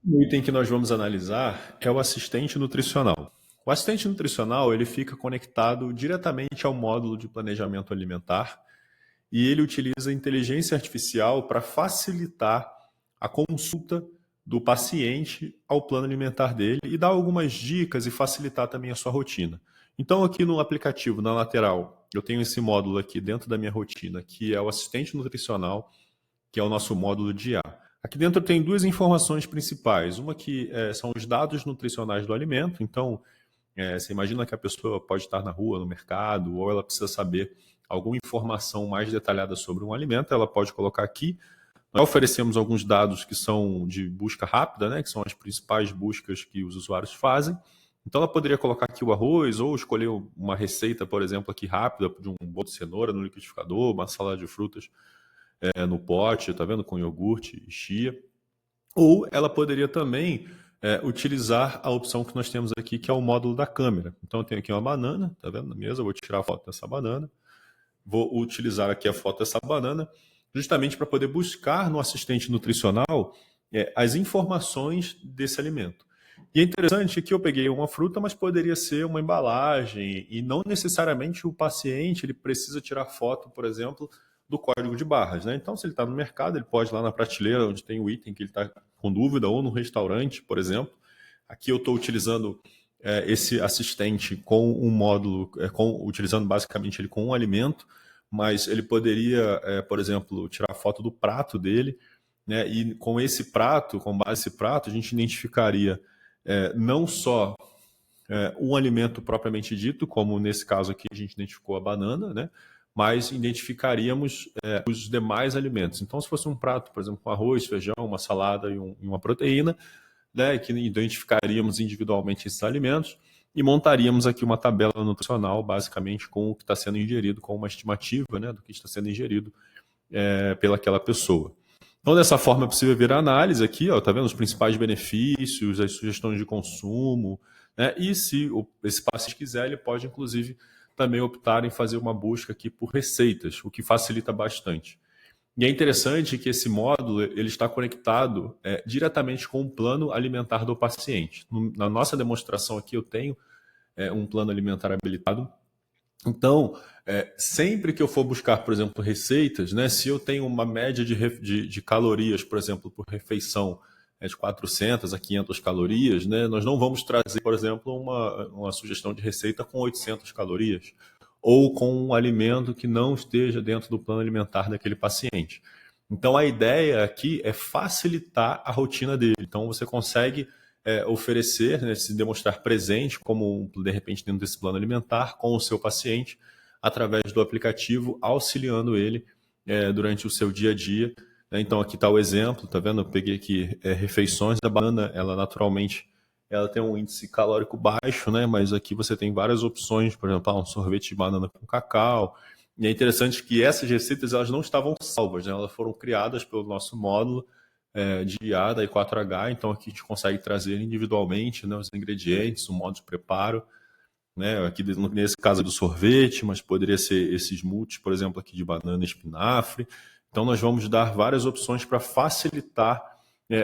O item que nós vamos analisar é o assistente nutricional. O assistente nutricional ele fica conectado diretamente ao módulo de planejamento alimentar e ele utiliza a inteligência artificial para facilitar a consulta do paciente ao plano alimentar dele e dar algumas dicas e facilitar também a sua rotina. Então, aqui no aplicativo, na lateral, eu tenho esse módulo aqui dentro da minha rotina, que é o assistente nutricional, que é o nosso módulo de IA. Aqui dentro tem duas informações principais. Uma que são os dados nutricionais do alimento. Então, você imagina que a pessoa pode estar na rua, no mercado, ou ela precisa saber alguma informação mais detalhada sobre um alimento, ela pode colocar aqui. Nós oferecemos alguns dados que são de busca rápida, né, que são as principais buscas que os usuários fazem. Então ela poderia colocar aqui o arroz ou escolher uma receita, por exemplo, aqui rápida, de um bolo de cenoura no liquidificador, uma salada de frutas no pote, tá vendo? Com iogurte e chia. Ou ela poderia também utilizar a opção que nós temos aqui, que é o módulo da câmera. Então eu tenho aqui uma banana, tá vendo na mesa? Eu vou tirar a foto dessa banana. Vou utilizar aqui a foto dessa banana, justamente para poder buscar no assistente nutricional as informações desse alimento. E é interessante que eu peguei uma fruta, mas poderia ser uma embalagem, e não necessariamente o paciente ele precisa tirar foto, por exemplo, do código de barras. Né? Então, se ele está no mercado, ele pode ir lá na prateleira onde tem o item que ele está com dúvida, ou no restaurante, por exemplo. Aqui eu estou utilizando esse assistente com um módulo, utilizando basicamente ele com um alimento, mas ele poderia, por exemplo, tirar foto do prato dele, né? E com esse prato, com base nesse prato, a gente identificaria não só um alimento propriamente dito, como nesse caso aqui a gente identificou a banana, né? Mas identificaríamos os demais alimentos. Então, se fosse um prato, por exemplo, com arroz, feijão, uma salada e uma proteína, né, que identificaríamos individualmente esses alimentos e montaríamos aqui uma tabela nutricional, basicamente com o que está sendo ingerido, com uma estimativa, né, do que está sendo ingerido pelaquela pessoa. Então, dessa forma, é possível ver a análise aqui, ó, tá vendo os principais benefícios, as sugestões de consumo, né, e se esse paciente quiser, ele pode, inclusive, também optar em fazer uma busca aqui por receitas, o que facilita bastante. E é interessante que esse módulo ele está conectado diretamente com o plano alimentar do paciente. Na nossa demonstração aqui eu tenho um plano alimentar habilitado. Então, sempre que eu for buscar, por exemplo, receitas, né, se eu tenho uma média de calorias, por exemplo, por refeição de 400 a 500 calorias, né, nós não vamos trazer, por exemplo, uma sugestão de receita com 800 calorias ou com um alimento que não esteja dentro do plano alimentar daquele paciente. Então, a ideia aqui é facilitar a rotina dele. Então, você consegue oferecer, né, se demonstrar presente, como de repente dentro desse plano alimentar, com o seu paciente, através do aplicativo, auxiliando ele durante o seu dia a dia. Né? Então, aqui está o exemplo, tá vendo? Eu peguei aqui refeições da banana, ela naturalmente ela tem um índice calórico baixo, né? Mas aqui você tem várias opções, por exemplo, um sorvete de banana com cacau. E é interessante que essas receitas elas não estavam salvas, né? Elas foram criadas pelo nosso módulo de IA da I4H, então aqui a gente consegue trazer individualmente, né, os ingredientes, o modo de preparo, né? Aqui nesse caso do sorvete, mas poderia ser esses smoothies, por exemplo, aqui de banana e espinafre. Então nós vamos dar várias opções para facilitar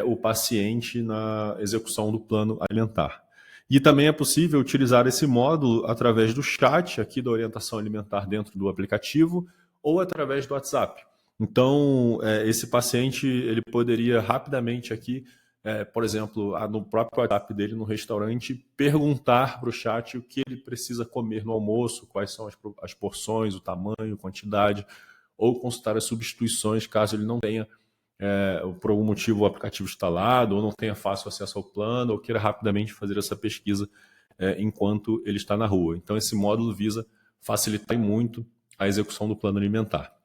o paciente na execução do plano alimentar. E também é possível utilizar esse módulo através do chat aqui da orientação alimentar dentro do aplicativo ou através do WhatsApp. Então, esse paciente ele poderia rapidamente aqui, por exemplo, no próprio WhatsApp dele no restaurante, perguntar para o chat o que ele precisa comer no almoço, quais são as porções, o tamanho, quantidade, ou consultar as substituições caso ele não tenha, por algum motivo, o aplicativo instalado, ou não tenha fácil acesso ao plano, ou queira rapidamente fazer essa pesquisa enquanto ele está na rua. Então, esse módulo visa facilitar muito a execução do plano alimentar.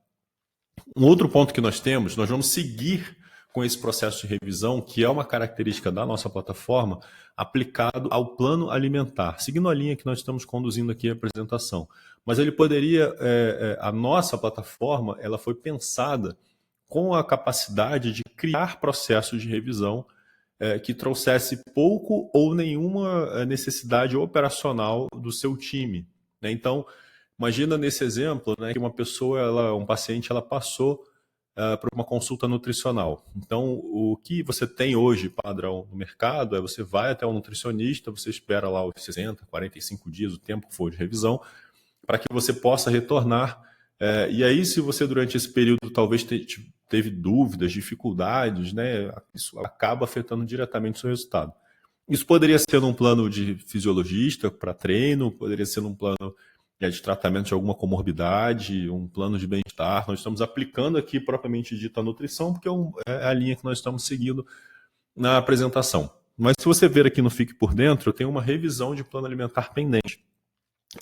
Um outro ponto que nós temos, nós vamos seguir com esse processo de revisão, que é uma característica da nossa plataforma, aplicado ao plano alimentar, seguindo a linha que nós estamos conduzindo aqui a apresentação. Mas ele poderia, a nossa plataforma, ela foi pensada com a capacidade de criar processos de revisão que trouxesse pouco ou nenhuma necessidade operacional do seu time. Né? Então, imagina nesse exemplo, né, que uma pessoa, um paciente, ela passou para uma consulta nutricional. Então, o que você tem hoje padrão no mercado é você vai até um nutricionista, você espera lá os 60, 45 dias, o tempo que for de revisão, para que você possa retornar. E aí, se você durante esse período talvez teve dúvidas, dificuldades, né, isso acaba afetando diretamente o seu resultado. Isso poderia ser num plano de fisiologista para treino, poderia ser num plano de tratamento de alguma comorbidade, um plano de bem-estar. Nós estamos aplicando aqui propriamente dita a nutrição, porque é a linha que nós estamos seguindo na apresentação. Mas se você ver aqui no Fique por Dentro, eu tenho uma revisão de plano alimentar pendente.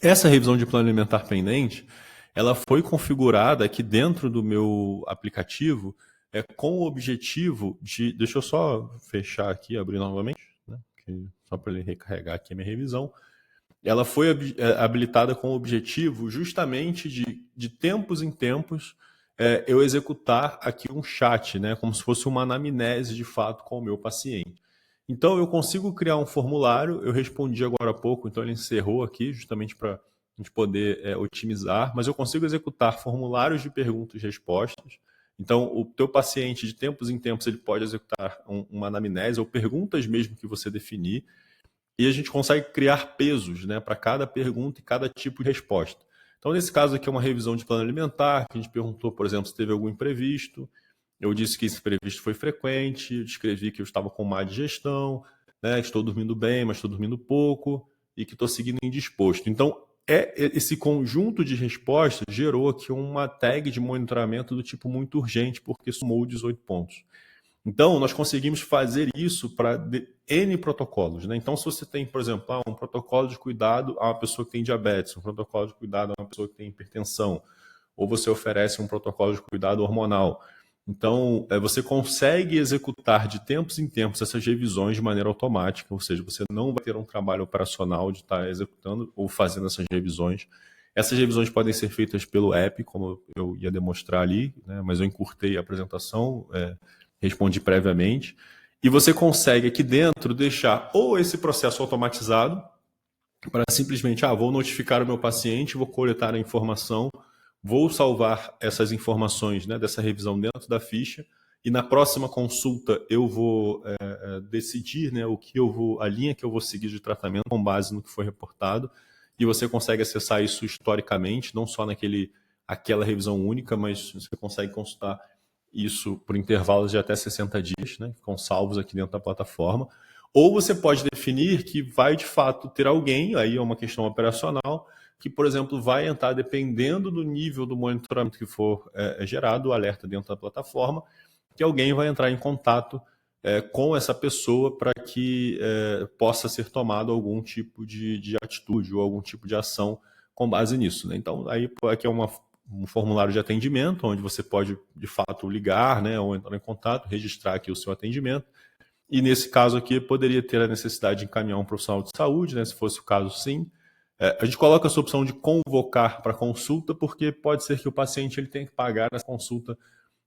Essa revisão de plano alimentar pendente, ela foi configurada aqui dentro do meu aplicativo com o objetivo de... Deixa eu só fechar aqui, abrir novamente, né? Só para ele recarregar aqui a minha revisão. Ela foi habilitada com o objetivo justamente de tempos em tempos eu executar aqui um chat, né, como se fosse uma anamnese de fato com o meu paciente. Então eu consigo criar um formulário, eu respondi agora há pouco, então ele encerrou aqui justamente para a gente poder otimizar, mas eu consigo executar formulários de perguntas e respostas. Então o teu paciente de tempos em tempos ele pode executar uma anamnese ou perguntas mesmo que você definir, e a gente consegue criar pesos, né, para cada pergunta e cada tipo de resposta. Então, nesse caso aqui é uma revisão de plano alimentar, que a gente perguntou, por exemplo, se teve algum imprevisto. Eu disse que esse imprevisto foi frequente, eu descrevi que eu estava com má digestão, né, estou dormindo bem, mas estou dormindo pouco, e que estou seguindo indisposto. Então, esse conjunto de respostas gerou aqui uma tag de monitoramento do tipo muito urgente, porque somou 18 pontos. Então, nós conseguimos fazer isso para N protocolos, né? Então, se você tem, por exemplo, um protocolo de cuidado a uma pessoa que tem diabetes, um protocolo de cuidado a uma pessoa que tem hipertensão, ou você oferece um protocolo de cuidado hormonal. Então, você consegue executar de tempos em tempos essas revisões de maneira automática, ou seja, você não vai ter um trabalho operacional de estar executando ou fazendo essas revisões. Essas revisões podem ser feitas pelo app, como eu ia demonstrar ali, né? Mas eu encurtei a apresentação, respondi previamente, e você consegue aqui dentro deixar ou esse processo automatizado, para simplesmente, vou notificar o meu paciente, vou coletar a informação, vou salvar essas informações, né, dessa revisão dentro da ficha, e na próxima consulta eu vou decidir, né, a linha que eu vou seguir de tratamento com base no que foi reportado, e você consegue acessar isso historicamente, não só aquela revisão única, mas você consegue consultar isso por intervalos de até 60 dias, né, que ficam salvos aqui dentro da plataforma. Ou você pode definir que vai, de fato, ter alguém, aí é uma questão operacional, que, por exemplo, vai entrar, dependendo do nível do monitoramento que for gerado, o alerta dentro da plataforma, que alguém vai entrar em contato com essa pessoa para que possa ser tomado algum tipo de atitude ou algum tipo de ação com base nisso, né? Então, aí aqui é um formulário de atendimento, onde você pode, de fato, ligar, né, ou entrar em contato, registrar aqui o seu atendimento. E nesse caso aqui, poderia ter a necessidade de encaminhar um profissional de saúde, né, se fosse o caso, sim. A gente coloca essa opção de convocar para consulta, porque pode ser que o paciente ele tenha que pagar essa consulta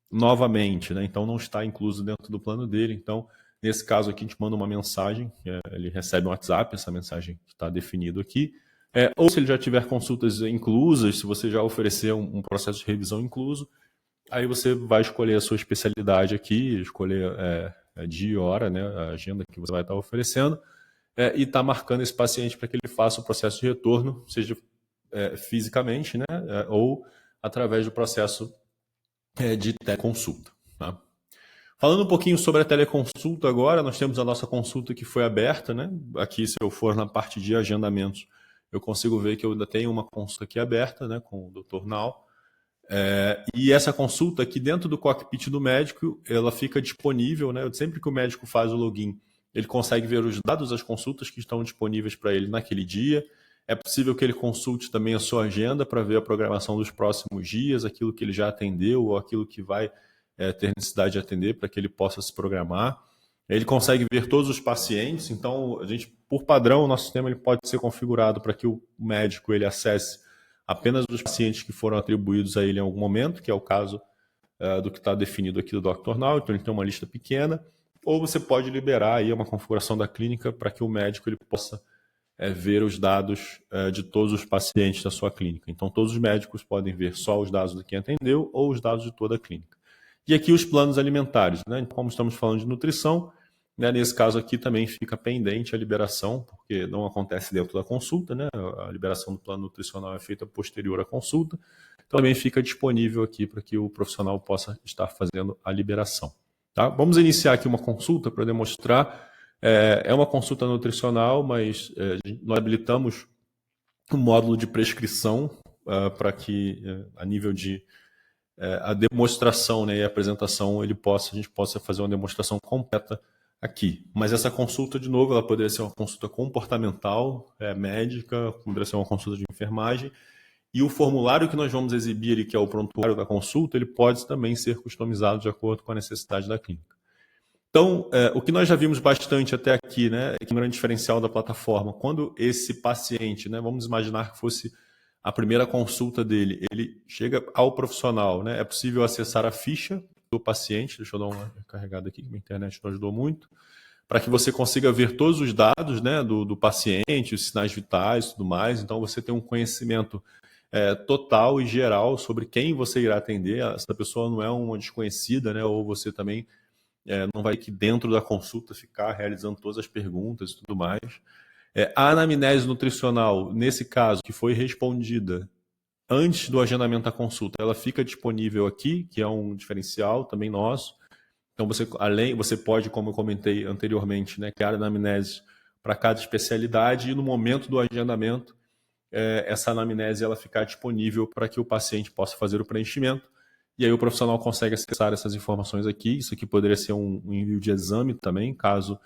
novamente, né? Então não está incluso dentro do plano dele. Então, nesse caso aqui, a gente manda uma mensagem, ele recebe um WhatsApp, essa mensagem está definido aqui. Ou se ele já tiver consultas inclusas, se você já oferecer um processo de revisão incluso, aí você vai escolher a sua especialidade aqui, escolher dia e hora, né, a agenda que você vai estar oferecendo, e está marcando esse paciente para que ele faça o processo de retorno, seja fisicamente, né, ou através do processo de teleconsulta. Tá? Falando um pouquinho sobre a teleconsulta agora, nós temos a nossa consulta que foi aberta, né? Aqui, se eu for na parte de agendamentos, eu consigo ver que eu ainda tenho uma consulta aqui aberta, né, com o Dr. Nau. E essa consulta aqui dentro do cockpit do médico, ela fica disponível, né? Sempre que o médico faz o login, ele consegue ver os dados das consultas que estão disponíveis para ele naquele dia. É possível que ele consulte também a sua agenda para ver a programação dos próximos dias, aquilo que ele já atendeu ou aquilo que vai ter necessidade de atender para que ele possa se programar. Ele consegue ver todos os pacientes, então, por padrão, o nosso sistema ele pode ser configurado para que o médico ele acesse apenas os pacientes que foram atribuídos a ele em algum momento, que é o caso do que está definido aqui do Dr. Now, então ele tem uma lista pequena, ou você pode liberar aí uma configuração da clínica para que o médico ele possa ver os dados de todos os pacientes da sua clínica. Então todos os médicos podem ver só os dados de quem atendeu ou os dados de toda a clínica. E aqui os planos alimentares, né? Como estamos falando de nutrição, né, nesse caso aqui também fica pendente a liberação, porque não acontece dentro da consulta, né? A liberação do plano nutricional é feita posterior à consulta, então também fica disponível aqui para que o profissional possa estar fazendo a liberação. Tá? Vamos iniciar aqui uma consulta para demonstrar. É uma consulta nutricional, mas nós habilitamos um módulo de prescrição para que, a nível de a demonstração, né, e a apresentação, a gente possa fazer uma demonstração completa aqui. Mas essa consulta, de novo, ela poderia ser uma consulta comportamental, médica, poderia ser uma consulta de enfermagem, e o formulário que nós vamos exibir ali, que é o prontuário da consulta, ele pode também ser customizado de acordo com a necessidade da clínica. Então, o que nós já vimos bastante até aqui, né, é que um grande diferencial da plataforma, quando esse paciente, né, vamos imaginar que fosse a primeira consulta dele, ele chega ao profissional, né, é possível acessar a ficha do paciente, deixa eu dar uma carregada aqui, que minha internet não ajudou muito, para que você consiga ver todos os dados, né, do paciente, os sinais vitais e tudo mais, então você tem um conhecimento total e geral sobre quem você irá atender, essa pessoa não é uma desconhecida, né, ou você também não vai aqui dentro da consulta ficar realizando todas as perguntas e tudo mais. A anamnese nutricional, nesse caso, que foi respondida antes do agendamento da consulta, ela fica disponível aqui, que é um diferencial também nosso. Então, você pode, como eu comentei anteriormente, né, criar anamnese para cada especialidade e no momento do agendamento, essa anamnese ela ficar disponível para que o paciente possa fazer o preenchimento. E aí o profissional consegue acessar essas informações aqui. Isso aqui poderia ser um envio de exame também, caso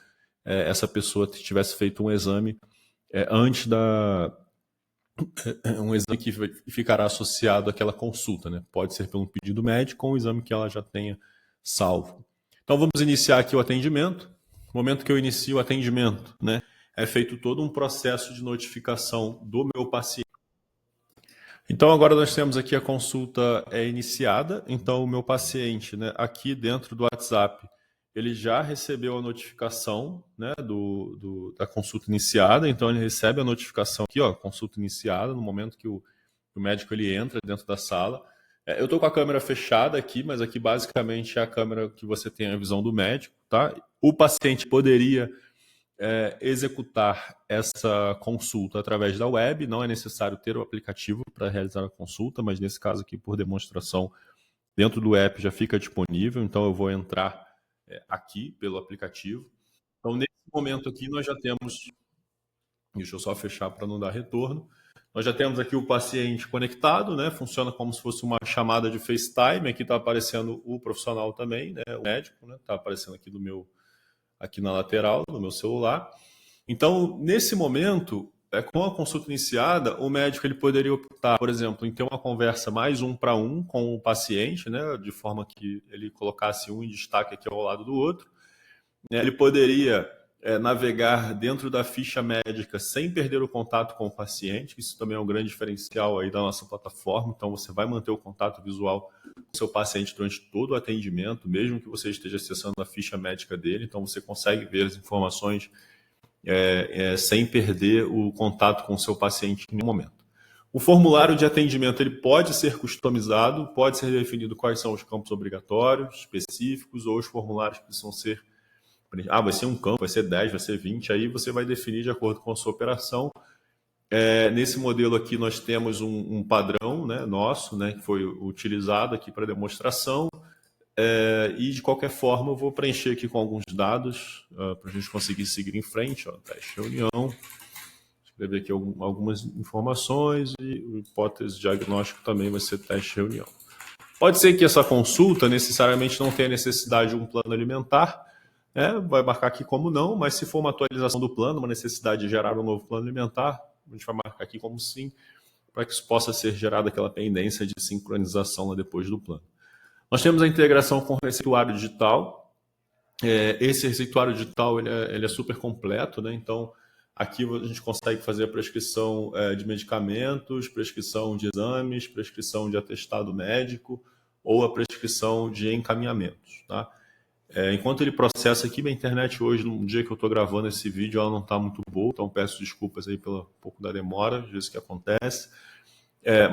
essa pessoa tivesse feito um exame antes um exame que ficará associado àquela consulta, né? Pode ser pelo pedido médico ou um exame que ela já tenha salvo. Então vamos iniciar aqui o atendimento. No momento que eu inicio o atendimento, né, é feito todo um processo de notificação do meu paciente. Então agora nós temos aqui a consulta iniciada. Então o meu paciente, né, aqui dentro do WhatsApp, ele já recebeu a notificação, né, da consulta iniciada. Então ele recebe a notificação aqui, ó, consulta iniciada, no momento que o médico ele entra dentro da sala. Eu estou com a câmera fechada aqui, mas aqui basicamente é a câmera que você tem a visão do médico, tá? O paciente poderia executar essa consulta através da web, não é necessário ter o aplicativo para realizar a consulta, mas nesse caso aqui, por demonstração, dentro do app já fica disponível, então eu vou entrar aqui pelo aplicativo. Então, nesse momento aqui, nós já temos, deixa eu só fechar para não dar retorno, nós já temos aqui o paciente conectado, né? Funciona como se fosse uma chamada de FaceTime, aqui está aparecendo o profissional também, né? O médico, né? Está aparecendo aqui na lateral do meu celular. Então, nesse momento, com a consulta iniciada, o médico ele poderia optar, por exemplo, em ter uma conversa mais 1 para 1 com o paciente, né, de forma que ele colocasse um em destaque aqui ao lado do outro. Ele poderia navegar dentro da ficha médica sem perder o contato com o paciente. Isso também é um grande diferencial aí da nossa plataforma. Então, você vai manter o contato visual com o seu paciente durante todo o atendimento, mesmo que você esteja acessando a ficha médica dele. Então, você consegue ver as informações sem perder o contato com o seu paciente em nenhum momento. O formulário de atendimento ele pode ser customizado, pode ser definido quais são os campos obrigatórios, específicos, ou os formulários que precisam ser... vai ser um campo, vai ser 10, vai ser 20, aí você vai definir de acordo com a sua operação. Nesse modelo aqui nós temos um padrão, né, nosso, né, que foi utilizado aqui para demonstração. E de qualquer forma eu vou preencher aqui com alguns dados para a gente conseguir seguir em frente. Ó, teste reunião, escrever aqui algumas informações e a hipótese diagnóstico também vai ser teste reunião. Pode ser que essa consulta necessariamente não tenha necessidade de um plano alimentar, vai marcar aqui como não, mas se for uma atualização do plano, uma necessidade de gerar um novo plano alimentar, a gente vai marcar aqui como sim, para que isso possa ser gerada aquela pendência de sincronização lá depois do plano. Nós temos a integração com o receituário digital. Esse receituário digital ele é super completo, né? Então, aqui a gente consegue fazer a prescrição de medicamentos, prescrição de exames, prescrição de atestado médico ou a prescrição de encaminhamentos, tá? Enquanto ele processa aqui, minha internet hoje, no dia que eu estou gravando esse vídeo, ela não está muito boa, então peço desculpas aí pelo pouco da demora, às vezes que acontece.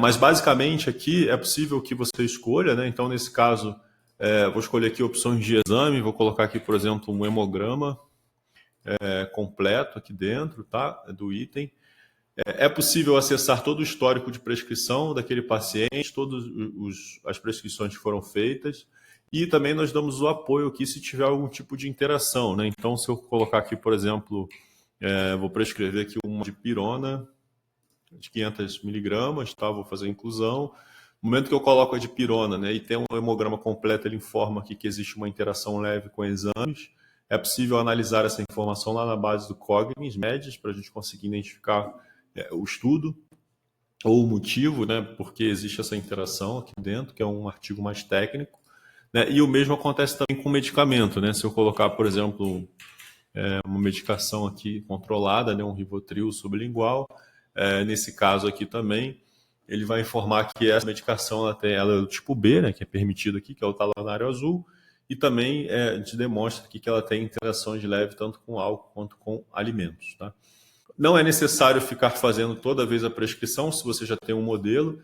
Mas basicamente aqui é possível que você escolha, né? Então nesse caso Vou escolher aqui opções de exame, vou colocar aqui, por exemplo, um hemograma completo aqui dentro, tá? Do item. É possível acessar todo o histórico de prescrição daquele paciente, todas as prescrições que foram feitas, e também nós damos o apoio aqui se tiver algum tipo de interação, né? Então, se eu colocar aqui, por exemplo, vou prescrever aqui uma de pirona, de 500 miligramas, tá? Vou fazer a inclusão. No momento que eu coloco a de pirona, né, e tem um hemograma completo, ele informa aqui que existe uma interação leve com exames. É possível analisar essa informação lá na base do Cognis, médias, para a gente conseguir identificar o estudo ou o motivo, né, porque existe essa interação aqui dentro, que é um artigo mais técnico. Né, e o mesmo acontece também com medicamento, né? Se eu colocar, por exemplo, uma medicação aqui controlada, né, um Rivotril sublingual, nesse caso aqui também, ele vai informar que essa medicação ela é do tipo B, né, que é permitido aqui, que é o talonário azul, e também a gente demonstra aqui que ela tem interações leves tanto com álcool quanto com alimentos. Tá? Não é necessário ficar fazendo toda vez a prescrição, se você já tem um modelo,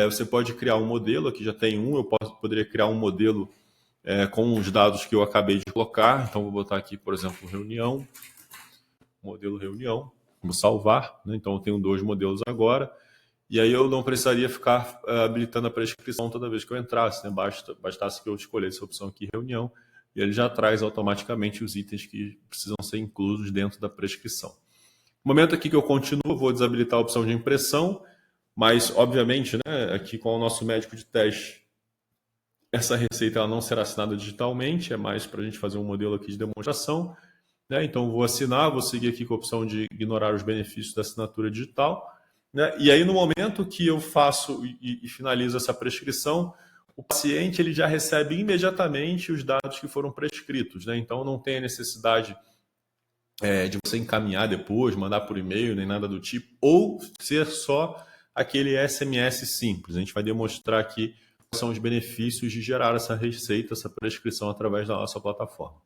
você pode criar um modelo, aqui já tem um, eu poderia criar um modelo com os dados que eu acabei de colocar, então vou botar aqui, por exemplo, reunião, modelo reunião, vou salvar, né? Então eu tenho 2 modelos agora, e aí eu não precisaria ficar habilitando a prescrição toda vez que eu entrasse, né? Bastasse que eu escolhesse a opção aqui, reunião, e ele já traz automaticamente os itens que precisam ser inclusos dentro da prescrição. No momento aqui que eu continuo, eu vou desabilitar a opção de impressão, mas obviamente, né, aqui com o nosso médico de teste, essa receita ela não será assinada digitalmente, é mais para a gente fazer um modelo aqui de demonstração. Né? Então vou assinar, vou seguir aqui com a opção de ignorar os benefícios da assinatura digital. Né? E aí, no momento que eu faço e finalizo essa prescrição, o paciente ele já recebe imediatamente os dados que foram prescritos. Né? Então, não tem a necessidade de você encaminhar depois, mandar por e-mail, nem nada do tipo, ou ser só aquele SMS simples. A gente vai demonstrar aqui quais são os benefícios de gerar essa receita, essa prescrição através da nossa plataforma.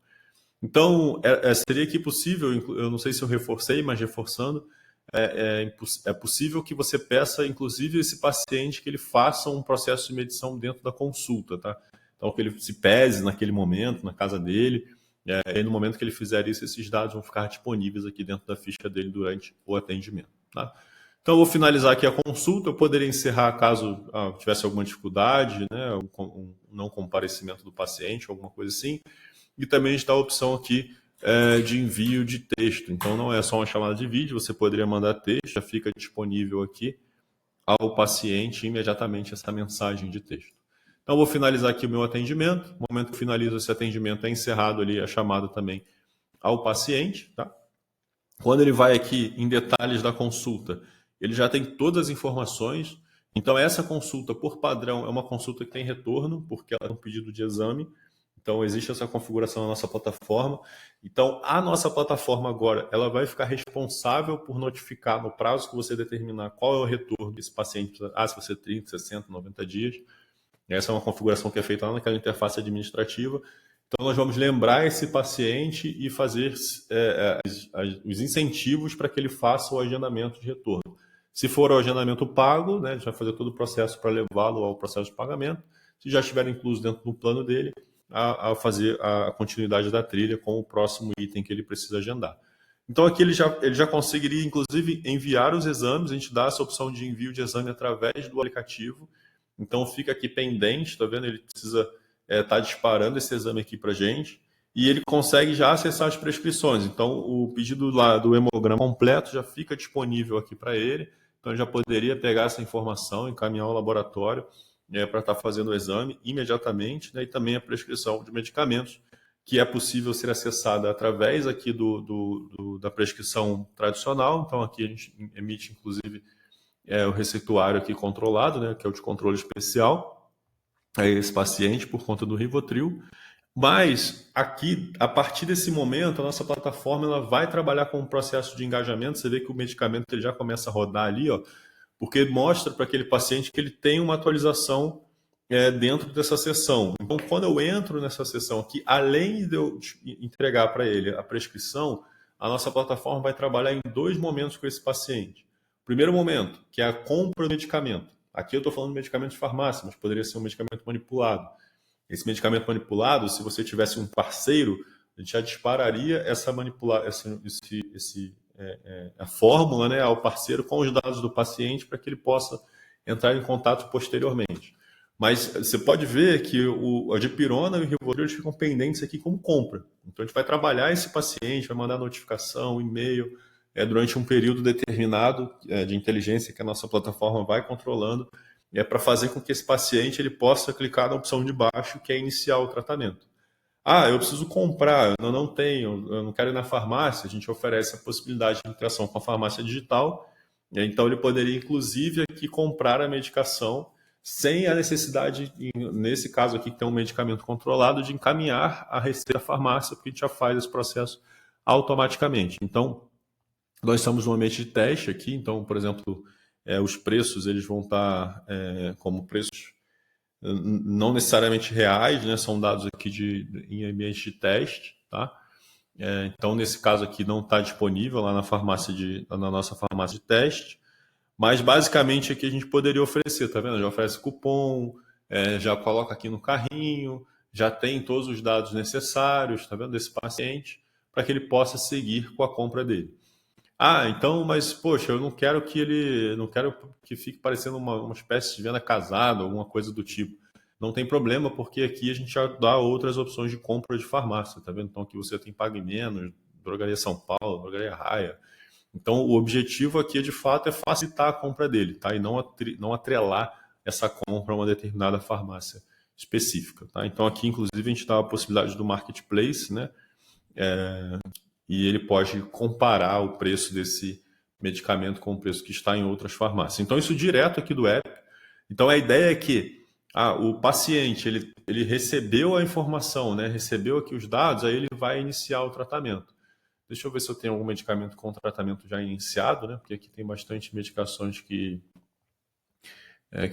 Então, seria aqui possível, eu não sei se eu reforcei, mas reforçando, é possível que você peça, inclusive, esse paciente que ele faça um processo de medição dentro da consulta, tá? Então, que ele se pese naquele momento, na casa dele, e no momento que ele fizer isso, esses dados vão ficar disponíveis aqui dentro da ficha dele durante o atendimento, tá? Então, eu vou finalizar aqui a consulta, eu poderia encerrar caso tivesse alguma dificuldade, né, um não comparecimento do paciente, alguma coisa assim, e também está a opção aqui de envio de texto. Então, não é só uma chamada de vídeo, você poderia mandar texto, já fica disponível aqui ao paciente imediatamente essa mensagem de texto. Então, vou finalizar aqui o meu atendimento. No momento que eu finalizo esse atendimento, é encerrado ali a chamada também ao paciente. Tá? Quando ele vai aqui em detalhes da consulta, ele já tem todas as informações. Então, essa consulta, por padrão, é uma consulta que tem retorno, porque ela é um pedido de exame. Então, existe essa configuração na nossa plataforma. Então, a nossa plataforma agora, ela vai ficar responsável por notificar no prazo que você determinar qual é o retorno desse paciente. Se você 30, 60, 90 dias. Essa é uma configuração que é feita lá naquela interface administrativa. Então, nós vamos lembrar esse paciente e fazer os incentivos para que ele faça o agendamento de retorno. Se for o agendamento pago, né, a gente vai fazer todo o processo para levá-lo ao processo de pagamento. Se já estiver incluso dentro do plano dele, a fazer a continuidade da trilha com o próximo item que ele precisa agendar. Então, aqui ele já conseguiria, inclusive, enviar os exames. A gente dá essa opção de envio de exame através do aplicativo. Então, fica aqui pendente, tá vendo? Ele precisa estar disparando esse exame aqui para a gente. E ele consegue já acessar as prescrições. Então, o pedido lá do hemograma completo já fica disponível aqui para ele. Então, ele já poderia pegar essa informação, encaminhar ao laboratório para estar fazendo o exame imediatamente, né? E também a prescrição de medicamentos, que é possível ser acessada através aqui da prescrição tradicional. Então, aqui a gente emite, inclusive, o receituário aqui controlado, né? Que é o de controle especial, a esse paciente por conta do Rivotril. Mas aqui, a partir desse momento, a nossa plataforma ela vai trabalhar com um processo de engajamento. Você vê que o medicamento ele já começa a rodar ali, ó, porque mostra para aquele paciente que ele tem uma atualização dentro dessa sessão. Então, quando eu entro nessa sessão aqui, além de eu entregar para ele a prescrição, a nossa plataforma vai trabalhar em 2 momentos com esse paciente. Primeiro momento, que é a compra do medicamento. Aqui eu estou falando de medicamento de farmácia, mas poderia ser um medicamento manipulado. Esse medicamento manipulado, se você tivesse um parceiro, a gente já dispararia a fórmula, né, ao parceiro com os dados do paciente para que ele possa entrar em contato posteriormente. Mas você pode ver que a dipirona e o Rivotril ficam pendentes aqui como compra. Então a gente vai trabalhar esse paciente, vai mandar notificação, e-mail, durante um período determinado de inteligência que a nossa plataforma vai controlando, para fazer com que esse paciente ele possa clicar na opção de baixo, que é iniciar o tratamento. Eu preciso comprar, eu não tenho, eu não quero ir na farmácia. A gente oferece a possibilidade de interação com a farmácia digital. Então ele poderia, inclusive, aqui comprar a medicação sem a necessidade, nesse caso aqui que tem um medicamento controlado, de encaminhar a receita à farmácia, porque a gente já faz esse processo automaticamente. Então, nós estamos no ambiente de teste aqui. Então, por exemplo, os preços eles vão estar como preços não necessariamente reais, né? São dados aqui em ambiente de teste, tá? Então, nesse caso aqui, não está disponível lá na nossa farmácia de teste, mas basicamente aqui a gente poderia oferecer, tá vendo? Já oferece cupom, já coloca aqui no carrinho, já tem todos os dados necessários, tá vendo? Desse paciente, para que ele possa seguir com a compra dele. Então, mas poxa, eu não quero que fique parecendo uma espécie de venda casada, alguma coisa do tipo. Não tem problema, porque aqui a gente já dá outras opções de compra de farmácia, tá vendo? Então aqui você tem Pague Menos, Drogaria São Paulo, Drogaria Raia. Então o objetivo aqui, de fato, é facilitar a compra dele, tá? E não atrelar essa compra a uma determinada farmácia específica, tá? Então aqui, inclusive, a gente dá a possibilidade do marketplace, né? E ele pode comparar o preço desse medicamento com o preço que está em outras farmácias. Então, isso direto aqui do app. Então, a ideia é que o paciente ele recebeu a informação, né? Recebeu aqui os dados, aí ele vai iniciar o tratamento. Deixa eu ver se eu tenho algum medicamento com tratamento já iniciado, né? Porque aqui tem bastante medicações que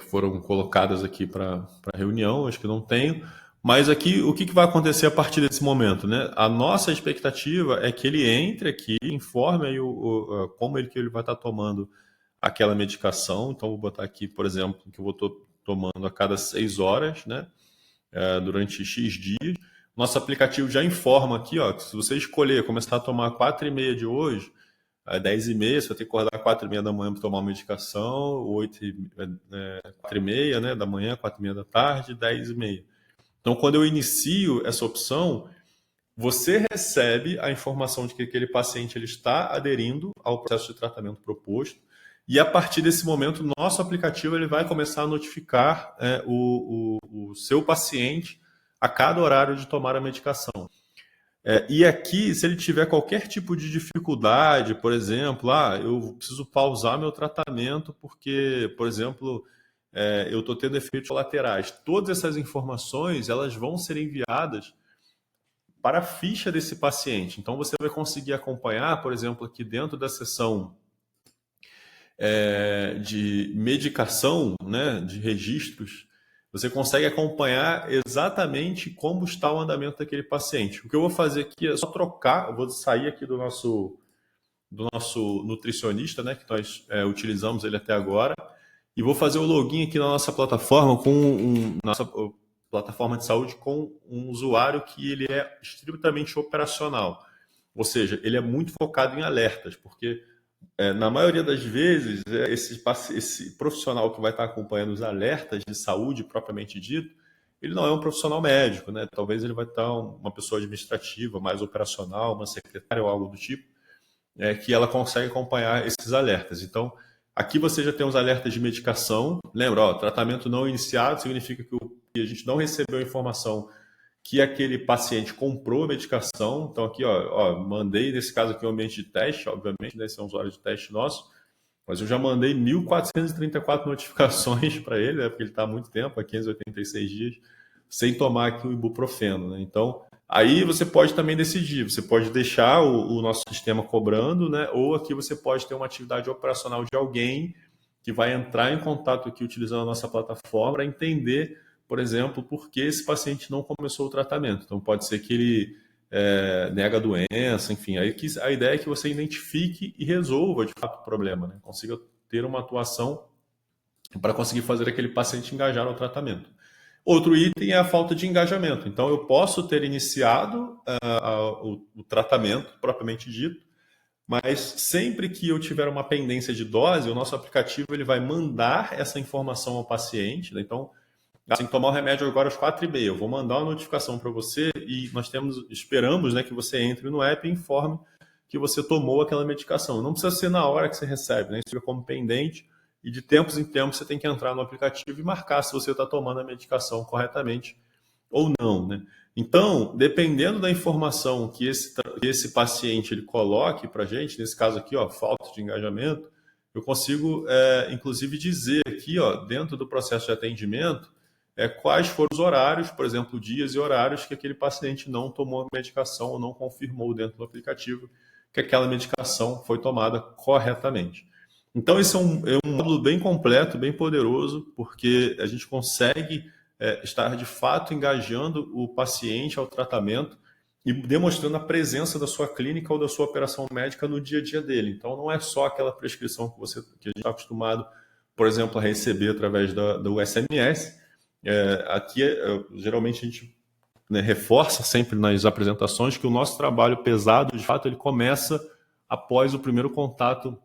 foram colocadas aqui para reunião, acho que não tenho. Mas aqui, o que vai acontecer a partir desse momento, né? A nossa expectativa é que ele entre aqui, informe aí como que ele vai estar tomando aquela medicação. Então, vou botar aqui, por exemplo, que eu vou tomando a cada 6 horas, né? Durante X dias. Nosso aplicativo já informa aqui, ó, que se você escolher começar a tomar 4h30 de hoje, às 10h30, você vai ter que acordar 4h30 da manhã para tomar uma medicação, 4h30, né, da manhã, 4h30 da tarde, 10h30. Então, quando eu inicio essa opção, você recebe a informação de que aquele paciente ele está aderindo ao processo de tratamento proposto, e a partir desse momento, o nosso aplicativo ele vai começar a notificar o seu paciente a cada horário de tomar a medicação. E aqui, se ele tiver qualquer tipo de dificuldade, por exemplo, eu preciso pausar meu tratamento porque, por exemplo, eu estou tendo efeitos colaterais. Todas essas informações elas vão ser enviadas para a ficha desse paciente. Então, você vai conseguir acompanhar, por exemplo, aqui dentro da seção de medicação, né, de registros, você consegue acompanhar exatamente como está o andamento daquele paciente. O que eu vou fazer aqui é só trocar, eu vou sair aqui do nosso nutricionista, né, que nós utilizamos ele até agora, e vou fazer o login aqui na nossa plataforma nossa plataforma de saúde com um usuário que ele é estritamente operacional. Ou seja, ele é muito focado em alertas, porque na maioria das vezes, esse profissional que vai estar acompanhando os alertas de saúde propriamente dito, ele não é um profissional médico, né? Talvez ele vai estar uma pessoa administrativa, mais operacional, uma secretária ou algo do tipo, que ela consegue acompanhar esses alertas. Então, aqui você já tem os alertas de medicação. Lembra, tratamento não iniciado significa que a gente não recebeu a informação que aquele paciente comprou a medicação. Então aqui, mandei, nesse caso aqui, um ambiente de teste, obviamente, né, são usuários de teste nosso, mas eu já mandei 1.434 notificações para ele, né, porque ele está há muito tempo, há 586 dias, sem tomar aqui o ibuprofeno, né? Então, aí você pode também decidir, você pode deixar o nosso sistema cobrando, né, ou aqui você pode ter uma atividade operacional de alguém que vai entrar em contato aqui utilizando a nossa plataforma para entender, por exemplo, por que esse paciente não começou o tratamento. Então, pode ser que ele nega a doença, enfim. Aí a ideia é que você identifique e resolva, de fato, o problema, né? Consiga ter uma atuação para conseguir fazer aquele paciente engajar no tratamento. Outro item é a falta de engajamento. Então, eu posso ter iniciado o tratamento propriamente dito, mas sempre que eu tiver uma pendência de dose, o nosso aplicativo ele vai mandar essa informação ao paciente. Né? Então, assim, tomar o remédio agora às 4h30, eu vou mandar uma notificação para você e esperamos, né, que você entre no app e informe que você tomou aquela medicação. Não precisa ser na hora que você recebe, né? Isso fica como pendente e de tempos em tempos você tem que entrar no aplicativo e marcar se você está tomando a medicação corretamente ou não, né? Então, dependendo da informação que esse paciente ele coloque para a gente, nesse caso aqui, ó, falta de engajamento, eu consigo, inclusive, dizer aqui, ó, dentro do processo de atendimento, quais foram os horários, por exemplo, dias e horários que aquele paciente não tomou a medicação ou não confirmou dentro do aplicativo que aquela medicação foi tomada corretamente. Então, esse é um módulo bem completo, bem poderoso, porque a gente consegue estar de fato engajando o paciente ao tratamento e demonstrando a presença da sua clínica ou da sua operação médica no dia a dia dele. Então, não é só aquela prescrição que a gente está acostumado, por exemplo, a receber através do SMS. Aqui, geralmente, a gente, né, reforça sempre nas apresentações que o nosso trabalho pesado, de fato, ele começa após o primeiro contato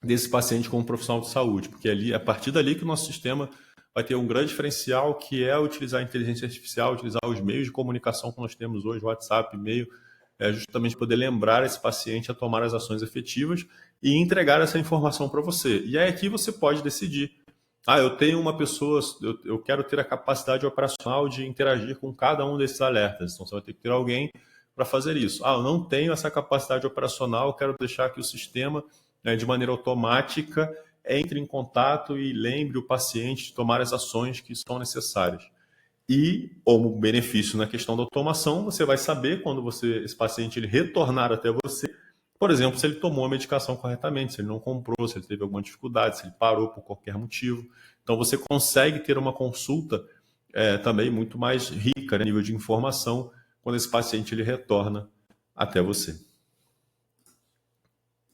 desse paciente com um profissional de saúde, porque é a partir dali que o nosso sistema vai ter um grande diferencial, que é utilizar a inteligência artificial, utilizar os meios de comunicação que nós temos hoje, WhatsApp, e-mail, justamente poder lembrar esse paciente a tomar as ações efetivas e entregar essa informação para você. E aí aqui você pode decidir. Eu tenho uma pessoa, eu quero ter a capacidade operacional de interagir com cada um desses alertas. Então, você vai ter que ter alguém para fazer isso. Eu não tenho essa capacidade operacional, eu quero deixar que o sistema, né, de maneira automática, entre em contato e lembre o paciente de tomar as ações que são necessárias. E, como benefício na questão da automação, você vai saber quando esse paciente ele retornar até você, por exemplo, se ele tomou a medicação corretamente, se ele não comprou, se ele teve alguma dificuldade, se ele parou por qualquer motivo. Então, você consegue ter uma consulta também muito mais rica, né, nível de informação, quando esse paciente ele retorna até você.